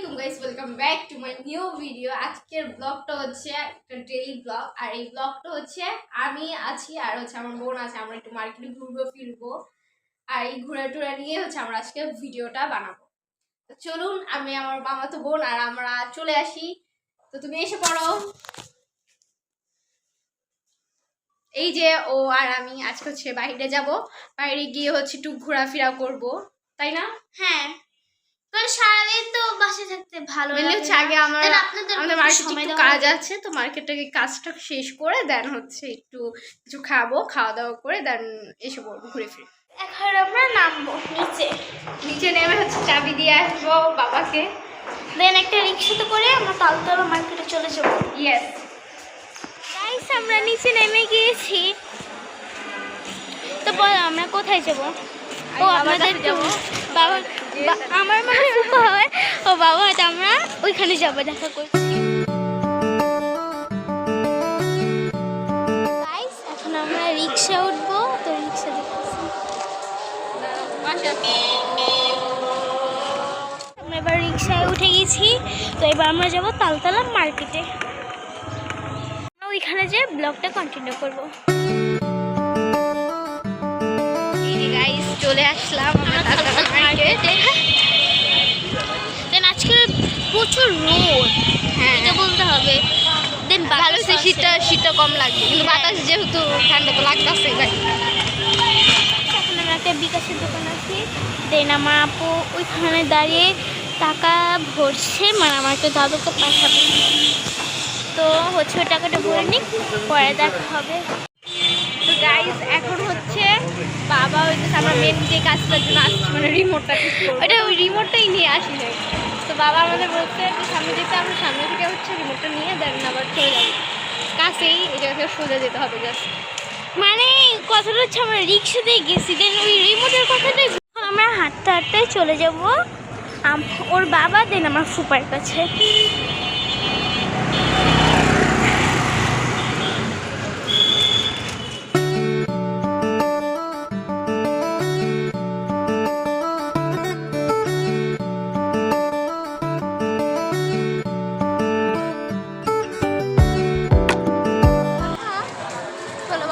আসসালামু আলাইকুম guys, welcome back to my new video. আজকের ব্লগটা হচ্ছে একটা ডেইলি ব্লগ। আর এই ব্লগটা হচ্ছে আমি আছি আর হচ্ছে আমার বোন আছে। আমরা একটু মার্কেটে ঘুরবো ফিরবো, আর এই ঘোরা টোরা নিয়ে হচ্ছে আমরা আজকে ভিডিওটা বানাবো। তো চলুন, আমি আমার মামাতো বোন আর আমরা চলে আসি। তো তুমি এসে পড়ো। এই যে ও আর আমি আজকে হচ্ছে বাইরে যাব, বাইরে গিয়ে হচ্ছে একটু ঘোরাফেরা করব, তাই না? হ্যাঁ, কারণ সারাদিন তো বাসে থাকতে ভালো লাগে হচ্ছে। আগে আমাদের মার্কেটে একটু কাজ আছে, তো মার্কেটে কাজটা শেষ করে দেন হচ্ছে একটু কিছু খাবো, খাওয়া দাওয়া করে দেন এসে পড়বো ঘুরে ফিরে। এখন আমরা নামবো নিচে নেমে হচ্ছে চাবি দিয়ে আসবো বাবাকে, দেন একটা রিক্সাতে করে আমরা তালতলা মার্কেটে চলে যাবো। ইয়েস গাইস, আমরা নিচে নেমে গিয়েছি। তো বল আমরা কোথায় যাবো? ও আমাদের যাবো বাবা, আমার মানে হয় ও বাবা, হয়তো আমরা ওইখানে যাবো দেখা করছি। গাইস, এখন আমরা রিক্সা উঠবো। তো রিক্সা দেখতেছি, আমরা এবার রিক্সায় উঠে গেছি। তো এবার আমরা যাবো তালতলা মার্কেটে। ওইখানে যে ব্লগটা কন্টিনিউ করবো। গাইস, চলে আসলাম আমরা তালতলা মার্কেটে। দেন আজকে প্রচুর রোদ, হ্যাঁ এটা বলতে হবে। দেন ভালো হচ্ছে, শীতটা কম লাগবে, কিন্তু বাতাস যেহেতু ঠান্ডা তো লাগতেছে। এখন আমরা একটা বিকাশের দোকান আছি। দেন আমার আপু ওইখানে দাঁড়িয়ে টাকা ভরছে, মানে আমার একটা দাদুকে পাঠাবে। তো হচ্ছে ওই টাকাটা ভরে নিই, পরে দেখা হবে। তো গাইস, এখন হচ্ছে বাবা হইতেছে আমরা মেন যে কাজটার জন্য আসছি, মানে রিমোটটা ঠিক করবো, ওটা ওই রিমোটটাই নিয়ে আসি নাই। তো বাবা আমাদের বলছে যে সামনে যেতে, আমরা সামনে থেকে হচ্ছে রিমোটটা নিয়ে দেন আবার চলে যাবো কাছেই, এই জায়গা থেকে সোজা যেতে হবে জাস্ট। মানে কথাটা হচ্ছে আমরা রিক্সাতেই গেছি, দেন ওই রিমোটের কথাটাই আমরা হাঁটতে হাঁটতে চলে যাব ওর বাবা, দেন আমার ফুপার কাছে।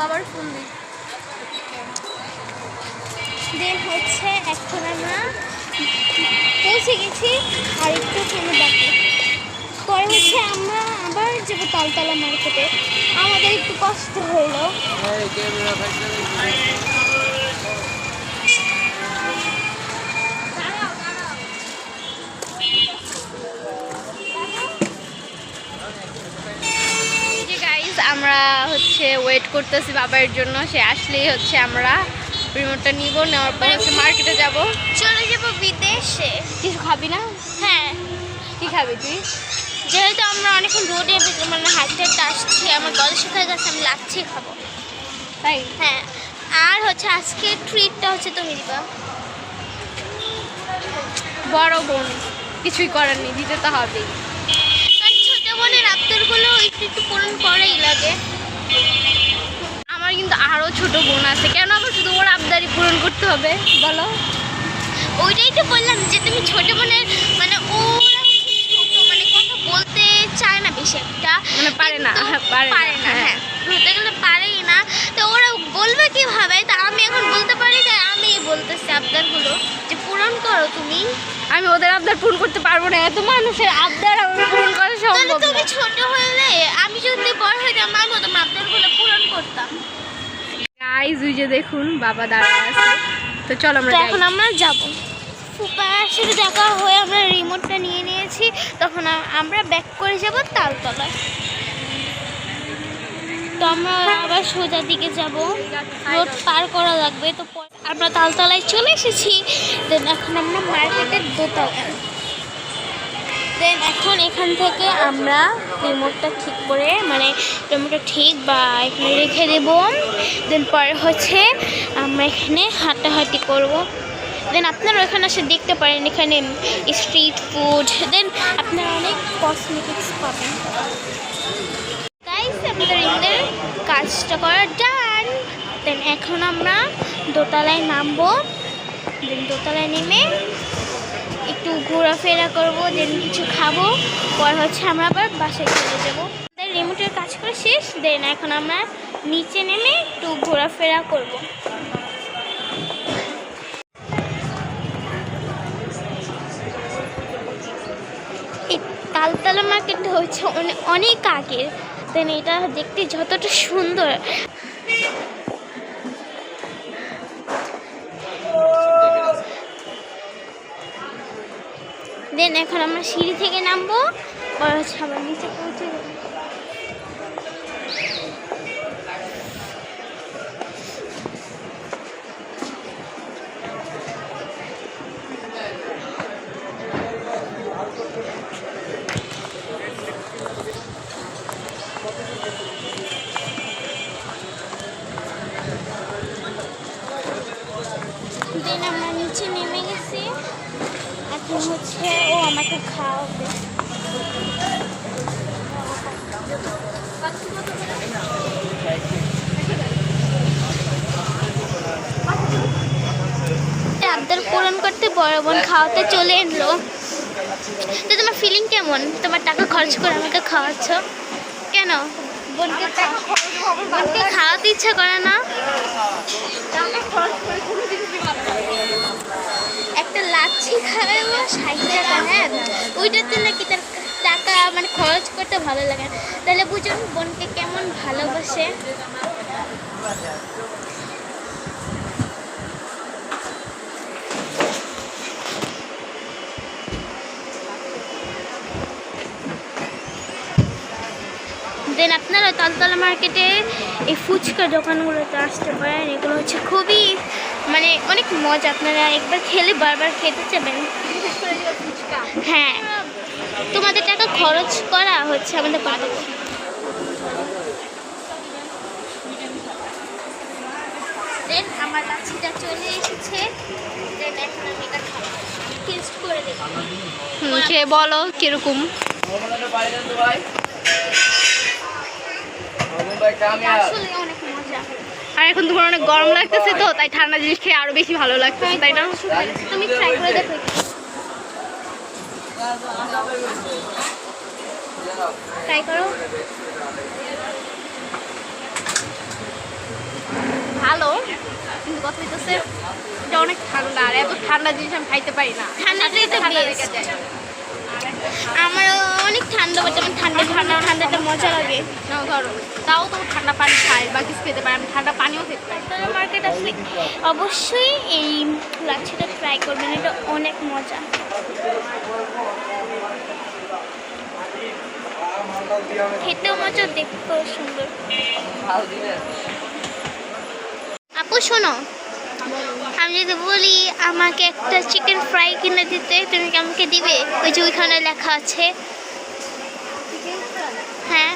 বাবার ফোন দিই। দেন হচ্ছে এখন আমরা পৌঁছে গেছি, আর একটুখানি বাকি। পরে হচ্ছে আমরা আবার যাবো তালতলা মার্কেটে। আমাদের একটু কষ্ট হলো। আমরা হচ্ছে ওয়েট করতেছি বাবার জন্য, সে আসলেই হচ্ছে আমরা রিমোটটা নিব, নেওয়ার পর হচ্ছে মার্কেটে যাব, চলে যাবো বিদেশে। কিছু খাবি না? হ্যাঁ, কি খাবি তুই? যেহেতু আমরা অনেকক্ষণ রোডে মানে হাঁটতে হাঁটতে আসছি, আমার গলা শুকায় গেছে, আমি লাচ্ছি খাবো। তাই? হ্যাঁ, আর হচ্ছে আজকে ট্রিটটা হচ্ছে তুমি দিবা। বড় বোন, কিছুই করার নেই, দিতে তো হবেই। কারণ ছোট বোনের আবদারগুলো একটু একটু পূরণ করেই লাগে। আমার কিন্তু আরও ছোট বোন আছে, কেন আমার শুধু ওর আবদারি পূরণ করতে হবে বলো? ওইটাই তো বললাম যে তুমি ছোট বোনের, মানে ওরা ছোট, মানে কথা বলতে চায় না বেশি একটা, মানে পারে না, পারে না, হ্যাঁ বলতে গেলে পারেই না। তো ওরা বলবে কিভাবে? তা আমি এখন বলতে পারি, তাই আমি বলতেছি আবদারগুলো যে পূরণ করো তুমি। আমি ওদের আবদার পূরণ করতে পারবো না, এত মানুষের আবদার আমার পূরণ করা সম্ভব না। তুমি ছোট হলে, আমি যদি বড় হইতাম আমি তোমার আবদারগুলো পূরণ করতাম। গাইস, ওই যে দেখুন বাবা দাঁড়ায় আছে, তো চল আমরা যাই। এখন আমরা যাবো ফুপার সাথে দেখা হয়ে আমরা রিমোটটা নিয়ে নিয়েছি। তখন আমরা ব্যাক করে যাব তালতলায়। তো আমরা আবার সোজা দিকে যাব, রোড পার করা লাগবে। তো আমরা তালতলায় চলে এসেছি। দেন এখন আমরা মার্কেটের দোতলায়। দেন এখন এখান থেকে আমরা রিমোটটা ঠিক করে, মানে রিমোটটা ঠিক বা এখানে রেখে দেব। দেন পরে হচ্ছে আমরা এখানে হাঁটাহাঁটি করব। দেন আপনারা ওখানে এসে দেখতে পারেন, এখানে স্ট্রিট ফুড, দেন আপনারা অনেক কসমেটিক্স পাবেন। গাইস, আমাদের কাজটা করা ডান। দেন এখন আমরা দোতলায় নামবো। দেন দোতলায় নেমে একটু ঘোরাফেরা করবো, দেন কিছু খাবো, পর হচ্ছে আমরা আবার বাসায় চলে যাবো। রিমোটের কাজ করে শেষ, দেন এখন আমরা নিচে নেমে একটু ঘোরাফেরা করবো। এই তালতলা মার্কেটটা হচ্ছে অনেক আগের, দেন এটা দেখতে যতটা সুন্দর। দেন এখন আমরা সিঁড়ি থেকে নামবো, পর হচ্ছে আবার নিচে পৌঁছে যাবো। দেন আমরা নিচে নেমে গেছি, এখন হচ্ছে ও আমাকে খাওয়াবে। আবদার পূরণ করতে বড় বোন খাওয়াতে চলে এলো। তো তোমার ফিলিং কেমন? তোমার টাকা খরচ করে আমাকে খাওয়াচ্ছ কেন? বোনকে খাওয়াতে ইচ্ছা করে না? একটা লাচ্ছি খাওয়াবো 60 টাকা, হ্যাঁ ওইটাতে নাকি তার টাকা মানে খরচ করতে ভালো লাগে না। তাহলে বুঝুন বোনকে কেমন ভালোবাসে। দেন আপনারা তালতলা মার্কেটে এই ফুচকা দোকানগুলোতে আসতে পারেন। এগুলো হচ্ছে খুবই মানে অনেক মজা, আপনারা একবার খেলে বারবার খেতে চাবেন। হ্যাঁ, তোমাদের টাকা খরচ করা হচ্ছে আমাদের কর্তব্য। দেন আমার লাচ্ছিটা চলে এসেছে, দেন এখন আমি এটা খাবো, টেস্ট করে দেখি। খেয়ে বলো কিরকম। আসলে অনেক মজা। আর এখন তোমার অনেক গরম লাগতেছে, তো তাই ঠান্ডা জিনিস খেয়ে আরো বেশি ভালো লাগতেছে, তাই না? তুমি ট্রাই করে দেখো। ট্রাই করো। ভালো, কিন্তু কথা হইতেছে এটা অনেক ঠান্ডা, আর এত ঠান্ডা জিনিস আমি খাইতে পারি না। ঠান্ডাটাই তো ঠান্ডা বেস্ট। লেগে যায়। আমার অনেক ঠান্ডা, বাট আমার ঠান্ডাটা মজা লাগে। না ধরো, তাও তো ঠান্ডা পানি খাই বা কিছু খেতে পারি, আমি ঠান্ডা পানিও খেতে পারি। তালতলা মার্কেট আসলে অবশ্যই এই লাচ্ছিটা ট্রাই করবেন, এটা অনেক মজা। খেতেও মজা, দেখতেও সুন্দর। আপু শোনো, আমি যদি বলি আমাকে একটা চিকেন ফ্রাই কিনে দিতে, তুমি কি আমাকে দিবে? ওই যে ওইখানে লেখা আছে। হ্যাঁ,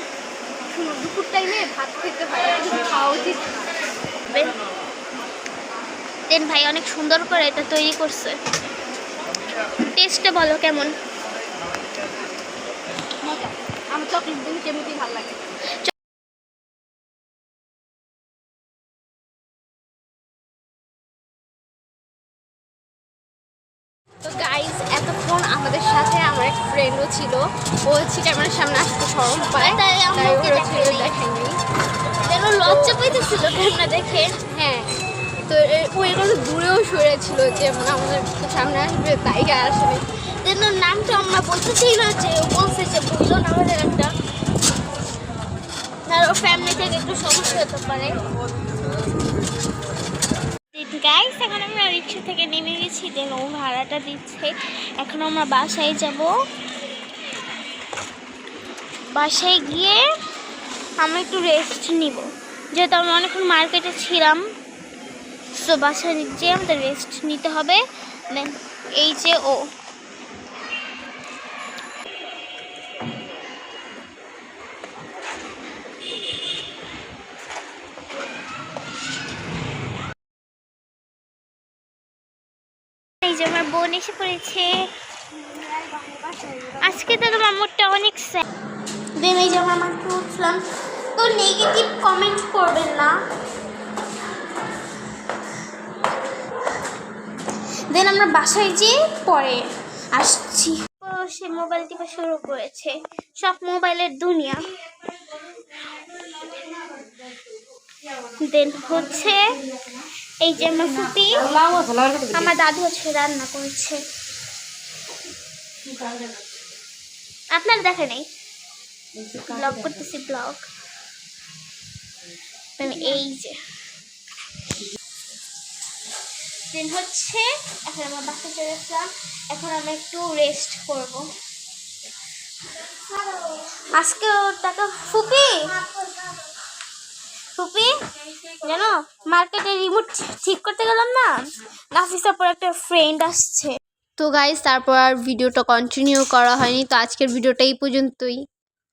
দুপুর টাইমে ভাত খেতে হয়, খাওয়া উচিত। দেন ভাই অনেক সুন্দর করে এটা তৈরি করছে। টেস্টটা বলো কেমন? মজা, আমার চকলেট দিন কেমনি ভালো লাগে। তো গাইজ, এতক্ষণ আমাদের সাথে আমার এক ফ্রেন্ডও ছিল, ও হচ্ছে ক্যামেরার সামনে আসতে শরম পায়, তাই আমরা ওকে দেখাইনি। দেন ও লজ্জা পাইতেছিল ক্যামেরা দেখে। হ্যাঁ, তো ও এগুলো দূরেও সরে ছিল যে মানে আমাদের সামনে আসবে, তাই আসলে। দেন ওর নামটা আমরা বলতেছি না, যে ও বলছে যে বুঝলো না আমাদের একটা, আর ওর ফ্যামিলি থেকে একটু সমস্যা হতে পারে। গাইস, এখন আমরা রিক্সা থেকে নেমে গেছি, দেন ও ভাড়াটা দিচ্ছে। এখন আমরা বাসায় যাব। বাসায় গিয়ে আমরা একটু রেস্ট নিব, যেহেতু আমরা অনেকক্ষণ মার্কেটে ছিলাম। সো বাসায় যেয়ে আমাদের রেস্ট নিতে হবে। দেন এই যে ও এই যে আমার বোন এসে পড়েছে। আজকে তো তোমার মুডটা অনেক স্যাড। দেন এই যে আমরা মাত্র উঠলাম, তো নেগেটিভ কমেন্ট করবেন না। দেন আমরা বাসায় যেয়ে পরে আসছি। সে মোবাইল টিপা শুরু করেছে, সব মোবাইলের দুনিয়া। দেন হচ্ছে এই যে আমার ফুপি, আমার দাদু হচ্ছে রান্না করছে, আপনার দেখে নেই, ব্লগ করতেছি ব্লগ। এই যে দিন হচ্ছে, এখন আমার বাসা চলে আসলাম, এখন আমরা একটু রেস্ট করব। আজকে ওর টাকা ফুপি ফুপি জানো, মার্কেটে রিমোট ঠিক করতে গেলাম না, নাফিসা পর একটা ফ্রেন্ড আসছে। তো গাইস তারপর আর ভিডিওটা কন্টিনিউ করা হয়নি, তো আজকের ভিডিওটা এই পর্যন্তই।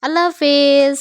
আল্লাহ হাফেজ।